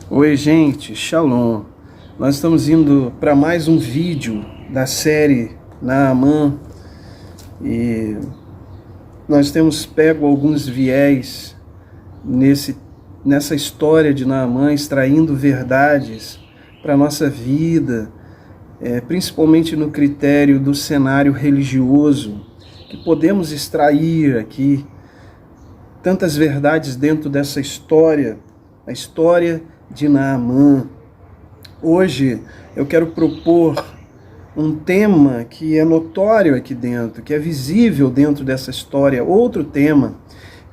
Oi, gente, Shalom. Nós estamos indo para mais um vídeo da série Naamã e nós temos pego alguns viés nessa história de Naamã, extraindo verdades para a nossa vida, principalmente no critério do cenário religioso, que podemos extrair aqui tantas verdades dentro dessa história, a história de Naamã. Hoje eu quero propor um tema que é notório aqui dentro, que é visível dentro dessa história, outro tema,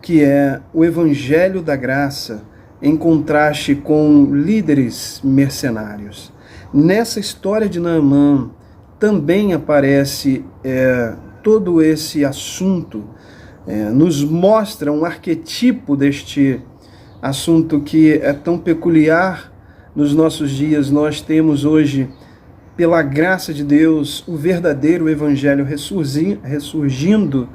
que é o Evangelho da Graça, em contraste com líderes mercenários. Nessa história de Naamã também aparece todo esse assunto, nos mostra um arquetipo deste assunto que é tão peculiar nos nossos dias. Nós temos hoje, pela graça de Deus, o verdadeiro evangelho ressurgindo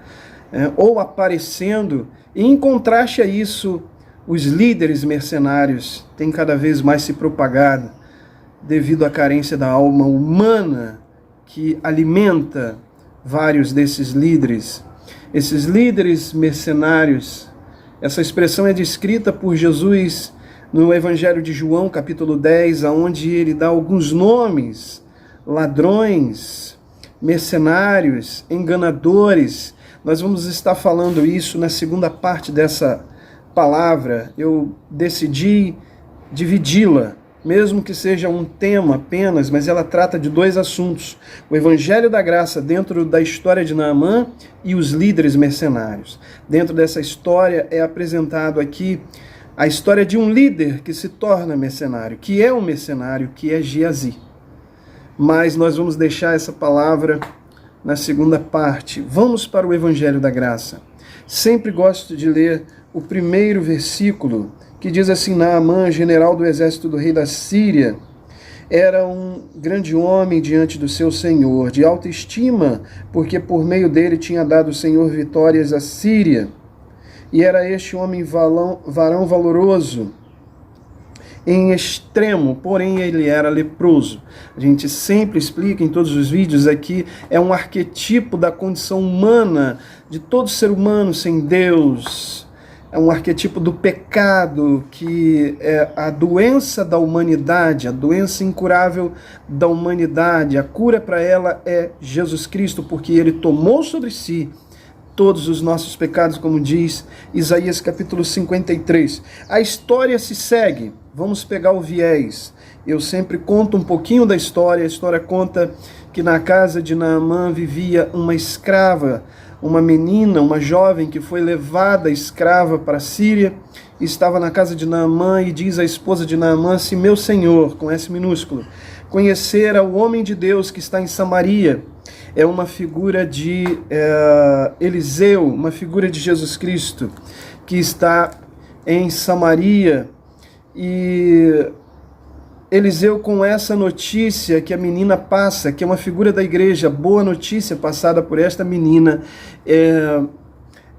ou aparecendo, e em contraste a isso, os líderes mercenários têm cada vez mais se propagado devido à carência da alma humana que alimenta vários desses líderes. Esses líderes mercenários, essa expressão é descrita por Jesus no Evangelho de João, capítulo 10, onde ele dá alguns nomes: ladrões, mercenários, enganadores. Nós vamos estar falando isso na segunda parte dessa palavra. Eu decidi dividi-la, mesmo que seja um tema apenas, mas ela trata de dois assuntos: o Evangelho da Graça dentro da história de Naamã e os líderes mercenários. Dentro dessa história é apresentado aqui a história de um líder que se torna mercenário, que é um mercenário, que é Geazi. Mas nós vamos deixar essa palavra na segunda parte. Vamos para o Evangelho da Graça. Sempre gosto de ler o primeiro versículo, que diz assim: Naamã, general do exército do rei da Síria, era um grande homem diante do seu senhor, de alta estima, porque por meio dele tinha dado o Senhor vitórias à Síria. E era este homem varão valoroso em extremo, porém ele era leproso. A gente sempre explica em todos os vídeos aqui, é um arquetipo da condição humana, de todo ser humano sem Deus. É um arquetipo do pecado, que é a doença da humanidade, a doença incurável da humanidade. A cura para ela é Jesus Cristo, porque ele tomou sobre si todos os nossos pecados, como diz Isaías capítulo 53. A história se segue. Vamos pegar o viés. Eu sempre conto um pouquinho da história. A história conta que na casa de Naamã vivia uma escrava, uma menina, uma jovem que foi levada escrava para a Síria, estava na casa de Naamã, e diz a esposa de Naamã: se meu senhor, com S minúsculo, conhecera o homem de Deus que está em Samaria. É uma figura de Eliseu, uma figura de Jesus Cristo, que está em Samaria. E Eliseu, com essa notícia que a menina passa, que é uma figura da igreja, boa notícia passada por esta menina,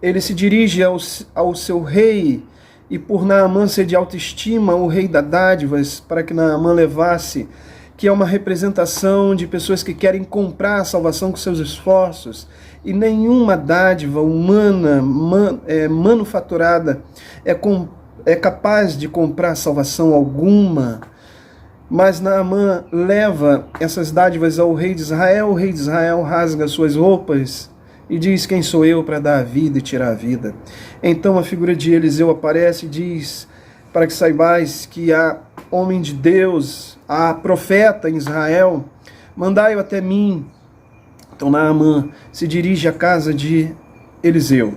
ele se dirige ao seu rei, e por Naamã ser de autoestima, o rei dá dádivas para que Naamã levasse, que é uma representação de pessoas que querem comprar a salvação com seus esforços, e nenhuma dádiva humana, manufaturada, é capaz de comprar salvação alguma. Mas Naamã leva essas dádivas ao rei de Israel. O rei de Israel rasga suas roupas e diz: quem sou eu para dar a vida e tirar a vida? Então a figura de Eliseu aparece e diz: para que saibais que há homem de Deus, há profeta em Israel, mandai-o até mim. Então Naamã se dirige à casa de Eliseu.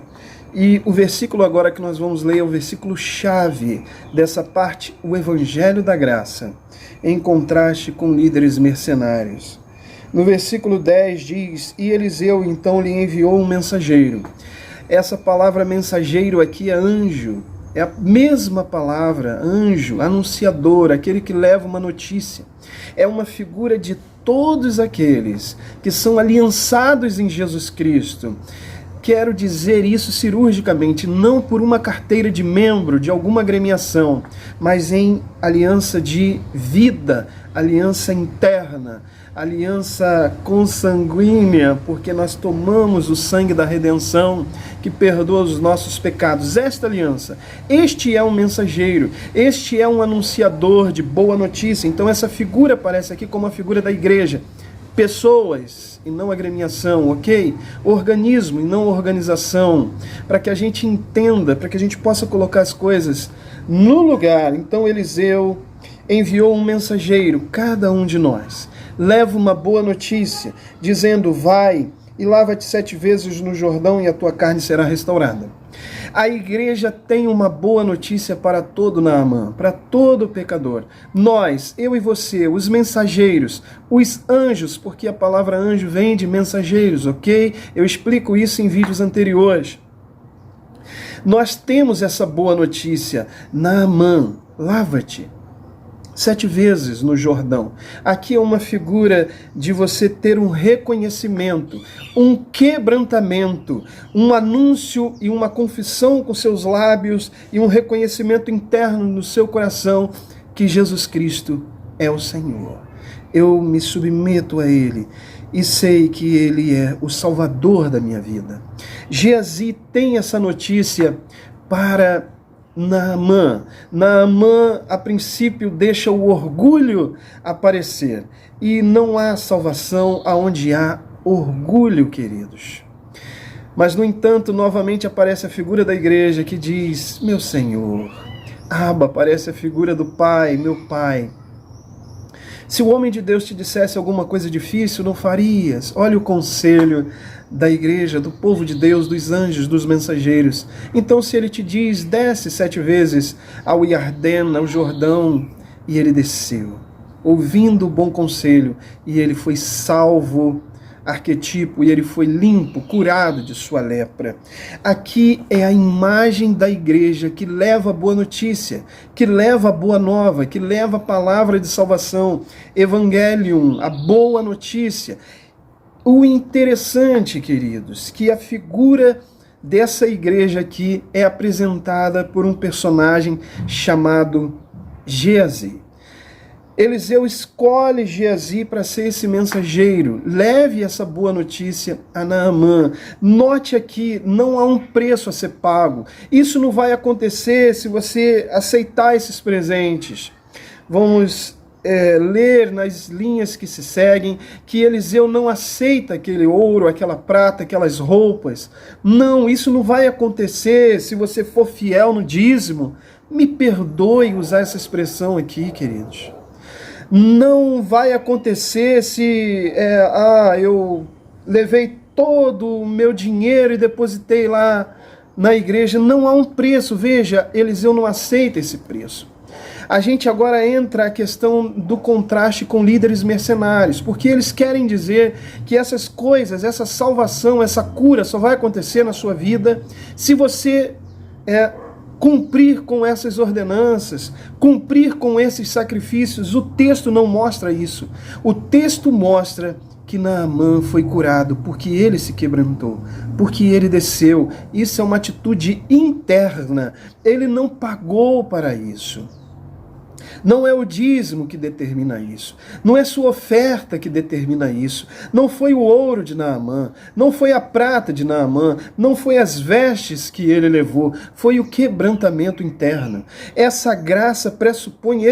E o versículo agora que nós vamos ler é o versículo chave dessa parte, o Evangelho da Graça, em contraste com líderes mercenários. No versículo 10 diz: e Eliseu então lhe enviou um mensageiro. Essa palavra mensageiro aqui é anjo, é a mesma palavra, anjo, anunciador, aquele que leva uma notícia. É uma figura de todos aqueles que são aliançados em Jesus Cristo. Quero dizer isso cirurgicamente, não por uma carteira de membro de alguma agremiação, mas em aliança de vida, aliança interna, aliança consanguínea, porque nós tomamos o sangue da redenção que perdoa os nossos pecados. Esta aliança, este é um mensageiro, este é um anunciador de boa notícia. Então essa figura aparece aqui como a figura da igreja. Pessoas e não agremiação, ok? Organismo e não organização, para que a gente entenda, para que a gente possa colocar as coisas no lugar. Então Eliseu enviou um mensageiro, cada um de nós leva uma boa notícia, dizendo: vai e lava-te 7 vezes no Jordão e a tua carne será restaurada. A igreja tem uma boa notícia para todo Naamã, para todo pecador. Nós, eu e você, os mensageiros, os anjos, porque a palavra anjo vem de mensageiros, ok? Eu explico isso em vídeos anteriores. Nós temos essa boa notícia. Naamã, lava-te 7 vezes no Jordão. Aqui é uma figura de você ter um reconhecimento, um quebrantamento, um anúncio e uma confissão com seus lábios e um reconhecimento interno no seu coração que Jesus Cristo é o Senhor. Eu me submeto a Ele e sei que Ele é o Salvador da minha vida. Geazi tem essa notícia para Naamã. Naamã, a princípio, deixa o orgulho aparecer. E não há salvação aonde há orgulho, queridos. Mas, no entanto, novamente aparece a figura da igreja que diz: meu Senhor. Abba, aparece a figura do Pai, meu Pai. Se o homem de Deus te dissesse alguma coisa difícil, não farias. Olha o conselho da igreja, do povo de Deus, dos anjos, dos mensageiros. Então, se ele te diz: desce 7 vezes ao Iardém, ao Jordão, e ele desceu, ouvindo o bom conselho, e ele foi salvo, arquetipo, e ele foi limpo, curado de sua lepra. Aqui é a imagem da igreja que leva a boa notícia, que leva a boa nova, que leva a palavra de salvação, Evangelium, a boa notícia. O interessante, queridos, que a figura dessa igreja aqui é apresentada por um personagem chamado Geazi. Eliseu escolhe Geazi para ser esse mensageiro. Leve essa boa notícia a Naamã. Note aqui, não há um preço a ser pago. Isso não vai acontecer se você aceitar esses presentes. Vamos ler nas linhas que se seguem que Eliseu não aceita aquele ouro, aquela prata, aquelas roupas. Não, isso não vai acontecer se você for fiel no dízimo. Me perdoe usar essa expressão aqui, queridos. Não vai acontecer se eu levei todo o meu dinheiro e depositei lá na igreja. Não há um preço. Veja, Eliseu não aceita esse preço. A gente agora entra a questão do contraste com líderes mercenários, porque eles querem dizer que essas coisas, essa salvação, essa cura só vai acontecer na sua vida se você cumprir com essas ordenanças, cumprir com esses sacrifícios. O texto não mostra isso. O texto mostra que Naamã foi curado porque ele se quebrantou, porque ele desceu. Isso é uma atitude interna. Ele não pagou para isso. Não é o dízimo que determina isso. Não é sua oferta que determina isso. Não foi o ouro de Naamã. Não foi a prata de Naamã. Não foi as vestes que ele levou. Foi o quebrantamento interno. Essa graça pressupõe,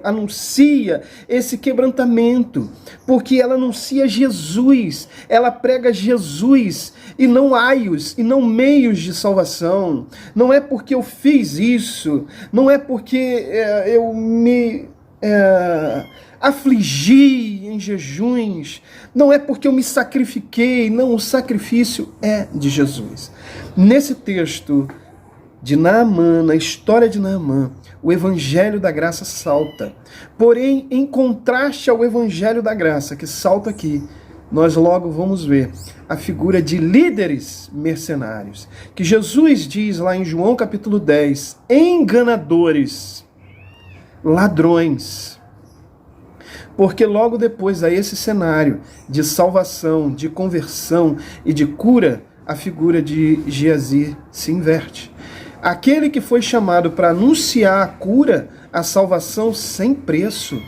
anuncia esse quebrantamento. Porque ela anuncia Jesus. Ela prega Jesus e não aios, e não meios de salvação. Não é porque eu fiz isso, não é porque eu me afligi em jejuns, não é porque eu me sacrifiquei. Não, o sacrifício é de Jesus. Nesse texto de Naamã, na história de Naamã, o evangelho da graça salta. Porém, em contraste ao evangelho da graça que salta aqui, nós logo vamos ver a figura de líderes mercenários, que Jesus diz lá em João capítulo 10, enganadores, ladrões. Porque logo depois a esse cenário de salvação, de conversão e de cura, a figura de Geazi se inverte. Aquele que foi chamado para anunciar a cura, a salvação sem preço,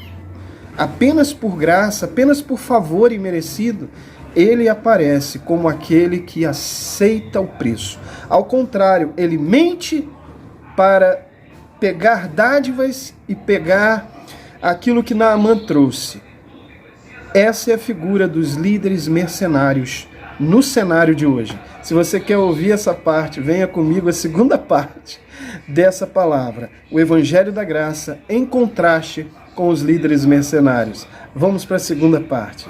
apenas por graça, apenas por favor imerecido, ele aparece como aquele que aceita o preço. Ao contrário, ele mente para pegar dádivas e pegar aquilo que Naamã trouxe. Essa é a figura dos líderes mercenários no cenário de hoje. Se você quer ouvir essa parte, venha comigo a segunda parte dessa palavra. O Evangelho da Graça em contraste com os líderes mercenários. Vamos para a segunda parte.